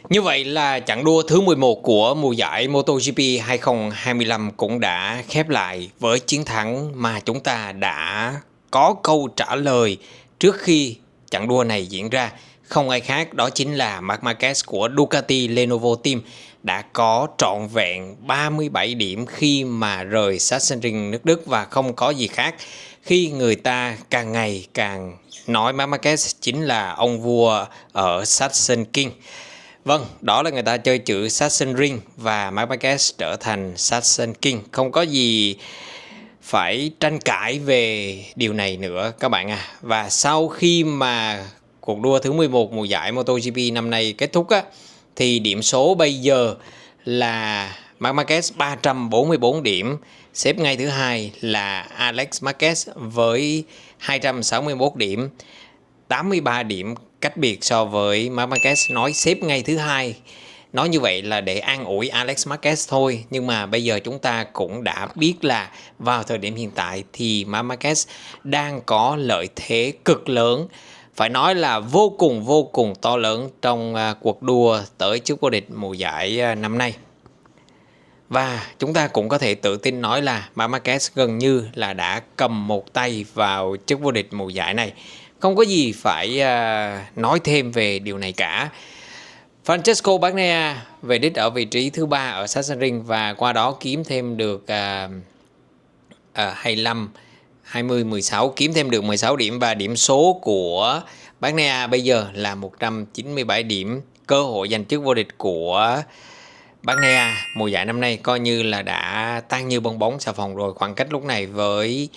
Như vậy là chặng đua thứ 11 của mùa giải MotoGP 2025 cũng đã khép lại với chiến thắng mà chúng ta đã có câu trả lời trước khi chặng đua này diễn ra. Không ai khác đó chính là Marc Marquez của Ducati Lenovo Team đã có trọn vẹn 37 điểm khi mà rời Sachsenring nước Đức, và không có gì khác khi người ta càng ngày càng nói Marc Marquez chính là ông vua ở Sachsenring. Vâng, đó là người ta chơi chữ Sachsenring và Marc Marquez trở thành Sachsenring. Không có gì phải tranh cãi về điều này nữa các bạn à. Và sau khi mà cuộc đua thứ 11 mùa giải MotoGP năm nay kết thúc á, thì điểm số bây giờ là Marc Marquez 344 điểm, xếp ngay thứ hai là Alex Marquez với 261 điểm, 83 điểm cách biệt so với Marc Marquez. Nói xếp ngay thứ hai, nói như vậy là để an ủi Alex Marquez thôi, nhưng mà bây giờ chúng ta cũng đã biết là vào thời điểm hiện tại thì Marc Marquez đang có lợi thế cực lớn, phải nói là vô cùng to lớn trong cuộc đua tới chức vô địch mùa giải năm nay. Và chúng ta cũng có thể tự tin nói là Marc Marquez gần như là đã cầm một tay vào chức vô địch mùa giải này. Không có gì phải nói thêm về điều này cả. Francesco Bagnaia về đích ở vị trí thứ 3 ở Sachsenring và qua đó kiếm thêm được 25, 20, 16, kiếm thêm được 16 điểm, và điểm số của Bagnaia bây giờ là 197 điểm. Cơ hội giành chức vô địch của Bagnaia mùa giải năm nay coi như là đã tan như bong bóng xà phòng rồi. Khoảng cách lúc này với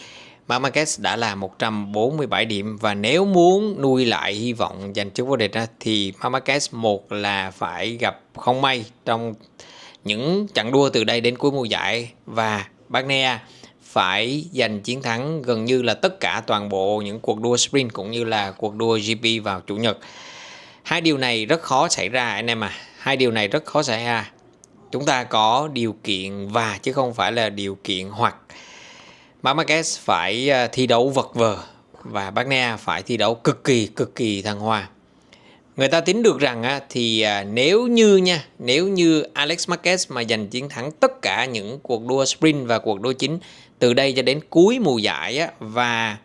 Marc Marquez đã là 147 điểm, và nếu muốn nuôi lại hy vọng giành chức vô địch thì Marc Marquez một là phải gặp không may trong những chặng đua từ đây đến cuối mùa giải, và Bagnaia phải giành chiến thắng gần như là tất cả toàn bộ những cuộc đua sprint cũng như là cuộc đua GP vào chủ nhật. Hai điều này rất khó xảy ra anh em à, hai điều này rất khó xảy ra. Chúng ta có điều kiện và chứ không phải là điều kiện hoặc. Marc Marquez phải thi đấu vật vờ và Bagnaia phải thi đấu cực kỳ thăng hoa. Người ta tính được rằng thì nếu như Alex Marquez mà giành chiến thắng tất cả những cuộc đua sprint và cuộc đua chính từ đây cho đến cuối mùa giải và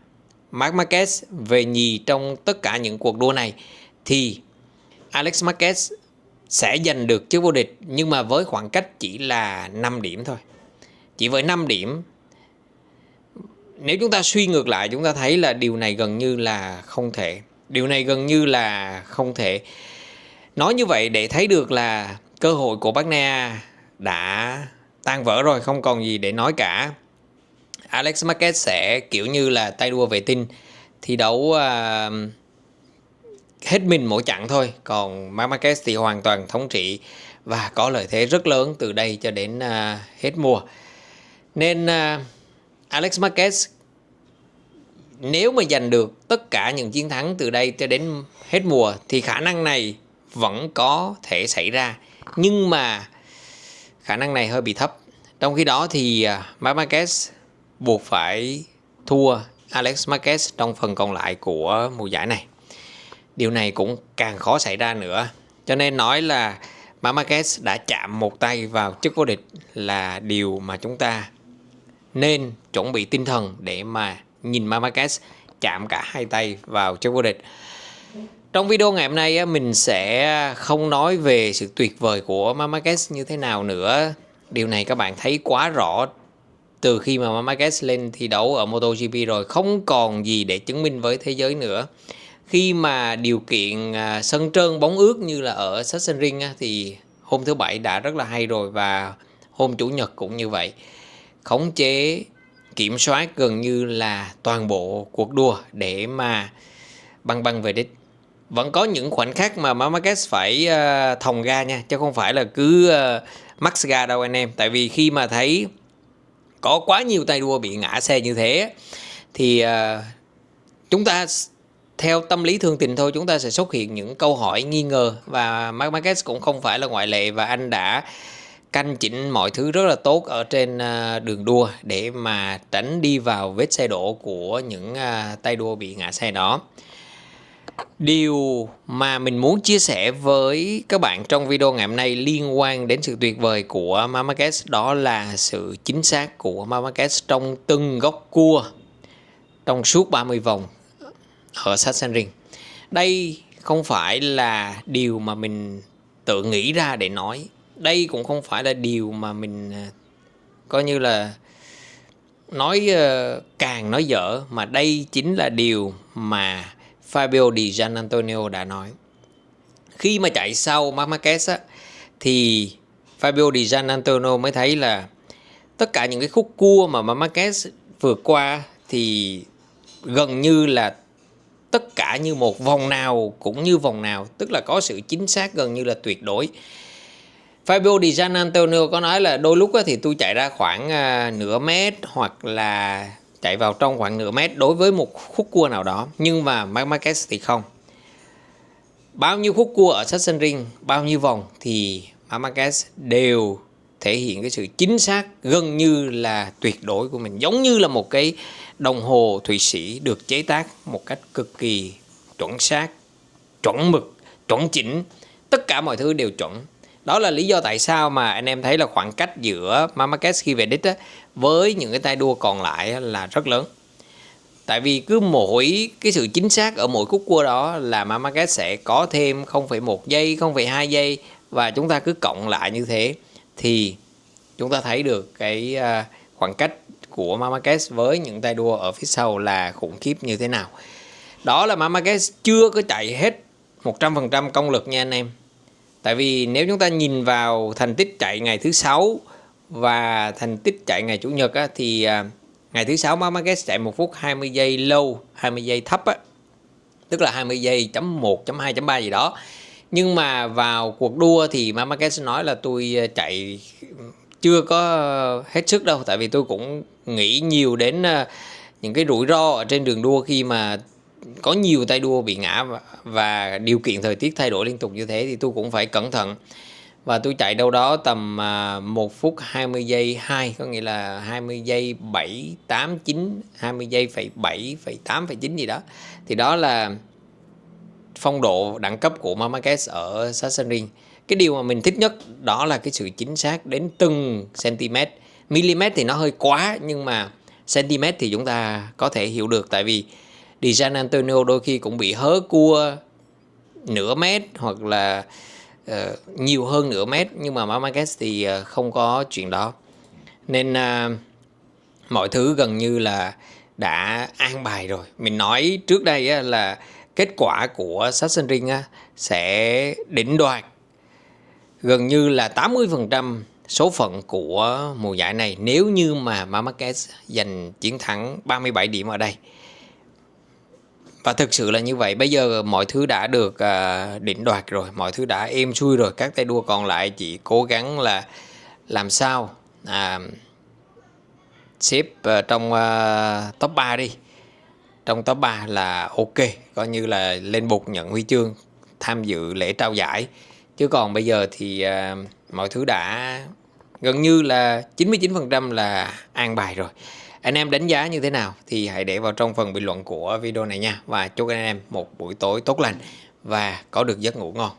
Marc Marquez về nhì trong tất cả những cuộc đua này thì Alex Marquez sẽ giành được chức vô địch, nhưng mà với khoảng cách chỉ là 5 điểm thôi. Chỉ với 5 điểm. Nếu chúng ta suy ngược lại, chúng ta thấy là điều này gần như là không thể. Nói như vậy để thấy được là cơ hội của Bagnaia đã tan vỡ rồi, không còn gì để nói cả. Alex Marquez sẽ kiểu như là tay đua vệ tinh, thi đấu hết mình mỗi chặng thôi. Còn Marc Marquez thì hoàn toàn thống trị và có lợi thế rất lớn từ đây cho đến hết mùa. Nên Alex Marquez nếu mà giành được tất cả những chiến thắng từ đây cho đến hết mùa thì khả năng này vẫn có thể xảy ra, nhưng mà khả năng này hơi bị thấp. Trong khi đó thì Marc Marquez buộc phải thua Alex Marquez trong phần còn lại của mùa giải này. Điều này cũng càng khó xảy ra nữa. Cho nên nói là Marc Marquez đã chạm một tay vào chức vô địch là điều mà chúng ta nên chuẩn bị tinh thần để mà nhìn Marc Marquez chạm cả hai tay vào chức vô địch. Trong video ngày hôm nay mình sẽ không nói về sự tuyệt vời của Marc Marquez như thế nào nữa. Điều này các bạn thấy quá rõ từ khi mà Marc Marquez lên thi đấu ở MotoGP rồi, không còn gì để chứng minh với thế giới nữa. Khi mà điều kiện sân trơn bóng ướt như là ở Sachsenring thì hôm thứ Bảy đã rất là hay rồi, và hôm Chủ nhật cũng như vậy. Khống chế, kiểm soát gần như là toàn bộ cuộc đua để mà băng về đích. Vẫn có những khoảnh khắc mà Marc Marquez phải thòng ga nha, chứ không phải là cứ max ga đâu anh em. Tại vì khi mà thấy có quá nhiều tay đua bị ngã xe như thế thì chúng ta theo tâm lý thường tình thôi, chúng ta sẽ xuất hiện những câu hỏi nghi ngờ, và Marc Marquez cũng không phải là ngoại lệ, và anh đã canh chỉnh mọi thứ rất là tốt ở trên đường đua để mà tránh đi vào vết xe đổ của những tay đua bị ngã xe đó. Điều mà mình muốn chia sẻ với các bạn trong video ngày hôm nay liên quan đến sự tuyệt vời của Marc Marquez, đó là sự chính xác của Marc Marquez trong từng góc cua trong suốt 30 vòng ở Sachsenring. Đây không phải là điều mà mình tự nghĩ ra để nói. Đây cũng không phải là điều mà mình coi như là nói càng nói dở, mà đây chính là điều mà Fabio Di Giannantonio đã nói. Khi mà chạy sau Marc Marquez á, thì Fabio Di Giannantonio mới thấy là tất cả những cái khúc cua mà Marc Marquez vượt qua thì gần như là tất cả như một, vòng nào cũng như vòng nào, tức là có sự chính xác gần như là tuyệt đối. Fabio Di Giannantonio có nói là đôi lúc thì tôi chạy ra khoảng nửa mét hoặc là chạy vào trong khoảng nửa mét đối với một khúc cua nào đó, nhưng mà Marc Marquez thì không. Bao nhiêu khúc cua ở Sachsenring, bao nhiêu vòng thì Marc Marquez đều thể hiện cái sự chính xác gần như là tuyệt đối của mình, giống như là một cái đồng hồ Thụy Sĩ được chế tác một cách cực kỳ chuẩn xác, chuẩn mực, chuẩn chỉnh, tất cả mọi thứ đều chuẩn. Đó là lý do tại sao mà anh em thấy là khoảng cách giữa Marc Marquez khi về đích á, với những cái tay đua còn lại là rất lớn. Tại vì cứ mỗi cái sự chính xác ở mỗi khúc cua đó là Marc Marquez sẽ có thêm 0,1 giây, 0,2 giây, và chúng ta cứ cộng lại như thế thì chúng ta thấy được cái khoảng cách của Marc Marquez với những tay đua ở phía sau là khủng khiếp như thế nào. Đó là Marc Marquez chưa có chạy hết 100% công lực nha anh em. Tại vì nếu chúng ta nhìn vào thành tích chạy ngày thứ 6 và thành tích chạy ngày Chủ nhật á, thì ngày thứ 6 Marc Marquez chạy 1 phút 20 giây low, 20 giây thấp á, tức là 20 giây chấm 1, chấm 2, chấm 3 gì đó. Nhưng mà vào cuộc đua thì Marc Marquez nói là tôi chạy chưa có hết sức đâu, tại vì tôi cũng nghĩ nhiều đến những cái rủi ro ở trên đường đua khi mà có nhiều tay đua bị ngã và điều kiện thời tiết thay đổi liên tục như thế thì tôi cũng phải cẩn thận. Và tôi chạy đâu đó tầm 1 phút 20 giây 2, có nghĩa là 20 giây 7, 8, 9, 20 giây 7, 8, 9 gì đó. Thì đó là phong độ đẳng cấp của Marc Marquez ở Sachsenring. Cái điều mà mình thích nhất đó là cái sự chính xác đến từng cm. Mm thì nó hơi quá, nhưng mà cm thì chúng ta có thể hiểu được, tại vì Di Giannantonio đôi khi cũng bị hớ cua nửa mét hoặc là nhiều hơn nửa mét, nhưng mà Marc Marquez thì không có chuyện đó. Nên mọi thứ gần như là đã an bài rồi. Mình nói trước đây á, là kết quả của Sachsenring sẽ định đoạt gần như là 80% số phận của mùa giải này nếu như mà Marc Marquez giành chiến thắng 37 điểm ở đây. Và thực sự là như vậy. Bây giờ mọi thứ đã được định đoạt rồi, mọi thứ đã êm xuôi rồi. Các tay đua còn lại chỉ cố gắng là làm sao xếp trong top 3 đi. Trong top 3 là ok, coi như là lên bục nhận huy chương, tham dự lễ trao giải. Chứ còn bây giờ thì mọi thứ đã gần như là 99% là an bài rồi. Anh em đánh giá như thế nào thì hãy để vào trong phần bình luận của video này nha. Và chúc anh em một buổi tối tốt lành và có được giấc ngủ ngon.